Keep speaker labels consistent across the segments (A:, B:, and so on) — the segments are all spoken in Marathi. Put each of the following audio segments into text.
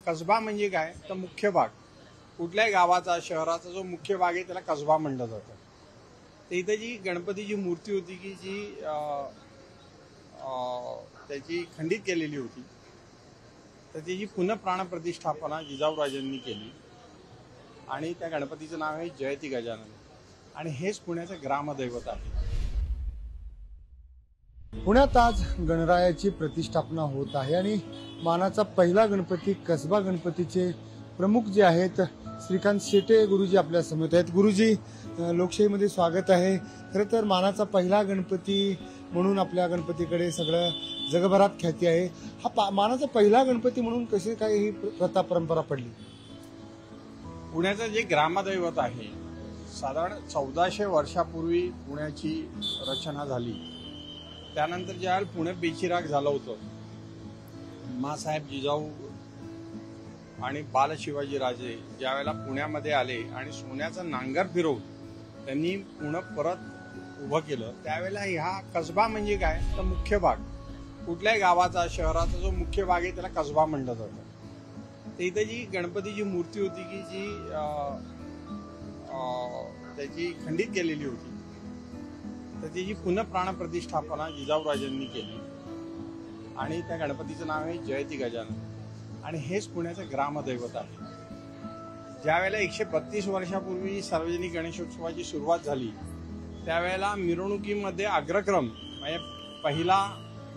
A: कसबा म्हणजे काय तर मुख्य भाग, कुठल्याही गावाचा शहराचा जो मुख्य भाग आहे त्याला कसबा म्हणलं जातं. तर इथे जी गणपतीची मूर्ती होती की जी त्याची खंडित केलेली होती, तर त्याची पुन्हा प्राणप्रतिष्ठापना जिजाऊराजांनी केली आणि त्या गणपतीचं नाव आहे जयती गजानन आणि हेच पुण्याचं ग्रामदैवत आहे.
B: पुण्यात आज गणरायाची प्रतिष्ठापना होत आहे आणि मानाचा पहिला गणपती कसबा गणपतीचे प्रमुख जे आहेत श्रीकांत शेटे गुरुजी आपल्या समोर आहेत. गुरुजी, लोकशाहीमध्ये स्वागत आहे. खरं तर मानाचा पहिला गणपती म्हणून आपल्या गणपतीकडे सगळं जगभरात ख्याती आहे. हा मानाचा पहिला गणपती म्हणून कशी काय ही प्रथा परंपरा पडली?
A: पुण्याचं जे ग्रामदैवत आहे, साधारण 1400 वर्षापूर्वी पुण्याची रचना झाली. त्यानंतर ज्यावेळेला पुणे बेचिराग झालं होतं, माँसाहेब जिजाऊ आणि बाल शिवाजी राजे ज्यावेळेला पुण्यामध्ये आले आणि सोन्याचं नांगर फिरवून त्यांनी पुणे परत उभं केलं, त्यावेळेला ह्या कसबा म्हणजे काय तर मुख्य भाग, कुठल्याही गावाचा शहराचा जो मुख्य भाग आहे त्याला कसबा म्हणलं जातं. तर इथे जी गणपतीची मूर्ती होती की जी त्याची खंडित केलेली होती, तर त्याची पुन्हा प्राणप्रतिष्ठापना जिजाऊराजांनी केली आणि त्या गणपतीचं नाव आहे जयती गजानन आणि हेच पुण्याचं ग्रामदैवत आहे. ज्यावेळेला 132 वर्षापूर्वी सार्वजनिक गणेशोत्सवाची सुरुवात झाली, त्यावेळेला मिरवणुकीमध्ये अग्रक्रम म्हणजे पहिला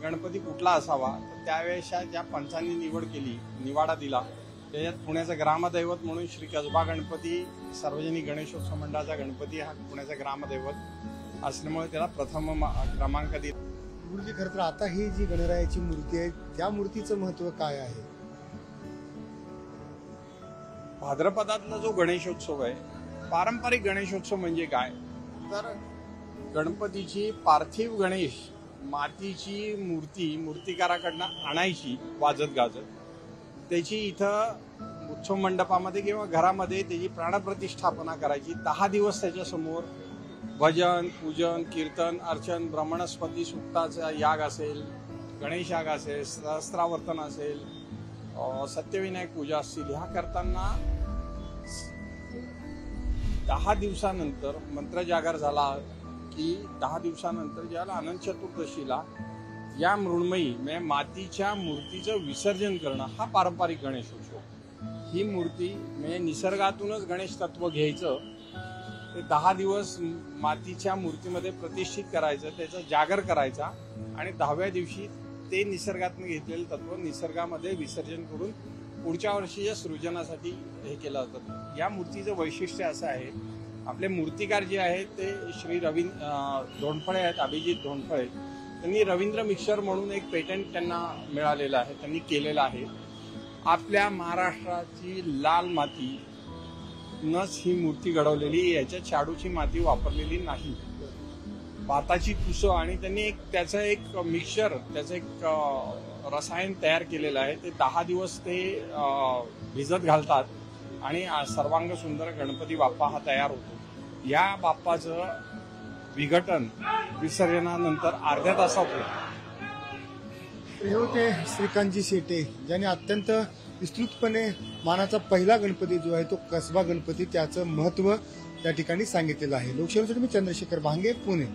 A: गणपती कुठला असावा, तर त्यावेळेच्या ज्या पंचांनी निवड केली, निवाडा दिला, त्याच्यात पुण्याचं ग्रामदैवत म्हणून श्री कसबा गणपती सार्वजनिक गणेशोत्सव मंडळाचा गणपती हा पुण्याचा ग्रामदैवत असल्यामुळे त्याला प्रथम क्रमांक दिला.
B: गुरुजी, खरं तर आता ही जी गणरायाची मूर्ती आहे त्या मूर्तीचं महत्व काय आहे?
A: भाद्रपदातला जो गणेशोत्सव आहे, पारंपरिक गणेशोत्सव म्हणजे काय तर गणपतीची पार्थिव गणेश मातीची मूर्ती मूर्तिकाराकडनं आणायची वाजत गाजत, त्याची इथं उत्सव मंडपामध्ये किंवा घरामध्ये त्याची प्राणप्रतिष्ठापना करायची. 10 दिवस त्याच्यासमोर भजन, पूजन, कीर्तन, अर्चन, ब्रह्मणस्पती सूक्ताचा याग असेल, गणेश याग असेल, सहस्त्रावर्तन असेल, सत्यविनायक पूजा असतील, ह्या करताना 10 दिवसानंतर मंत्र जागर झाला की 10 दिवसानंतर ज्याला अनंत चतुर्दशीला या मृण्मयी म्हणजे मातीच्या मूर्तीचं विसर्जन करणं हा पारंपरिक गणेशोत्सव. ही मूर्ती म्हणजे निसर्गातूनच गणेश तत्व घ्यायचं, ते 10 दिवस मातीच्या मूर्तीमध्ये प्रतिष्ठित करायचं, त्याचा जागर करायचा आणि 10व्या दिवशी ते निसर्गातून घेतलेलं तत्व निसर्गामध्ये विसर्जन करून पुढच्या वर्षीच्या सृजनासाठी हे केलं जातं. या मूर्तीचं वैशिष्ट्य असं आहे, आपले मूर्तिकार जे आहेत ते श्री धोंडफळे आहेत, अभिजित धोंडफळे. त्यांनी रवींद्र मिक्सर म्हणून एक पेटंट त्यांना मिळालेलं आहे, त्यांनी केलेलं आहे. आपल्या महाराष्ट्राची लाल माती नच ही मूर्ती घडवलेली, याच्यात शाडूची माती वापरलेली नाही. भाताची तुसं आणि त्यांनी त्याचं एक मिक्सर, त्याचं एक रसायन तयार केलेलं आहे. ते 10 दिवस ते भिजत घालतात आणि सर्वांग सुंदर गणपती बाप्पा हा तयार होतो. या बाप्पाचं विघटन विसर्जनानंतर अर्ध्या तासात होतं.
B: हे होते श्रीकांतजी शेटे, ज्यांनी अत्यंत विस्तृतपणे मानाचा पहिला गणपती जो आहे तो कसबा गणपती, त्याचं महत्व त्या ठिकाणी सांगितलेलं आहे. लोकशाहीसाठी मी चंद्रशेखर भांगे, पुणे.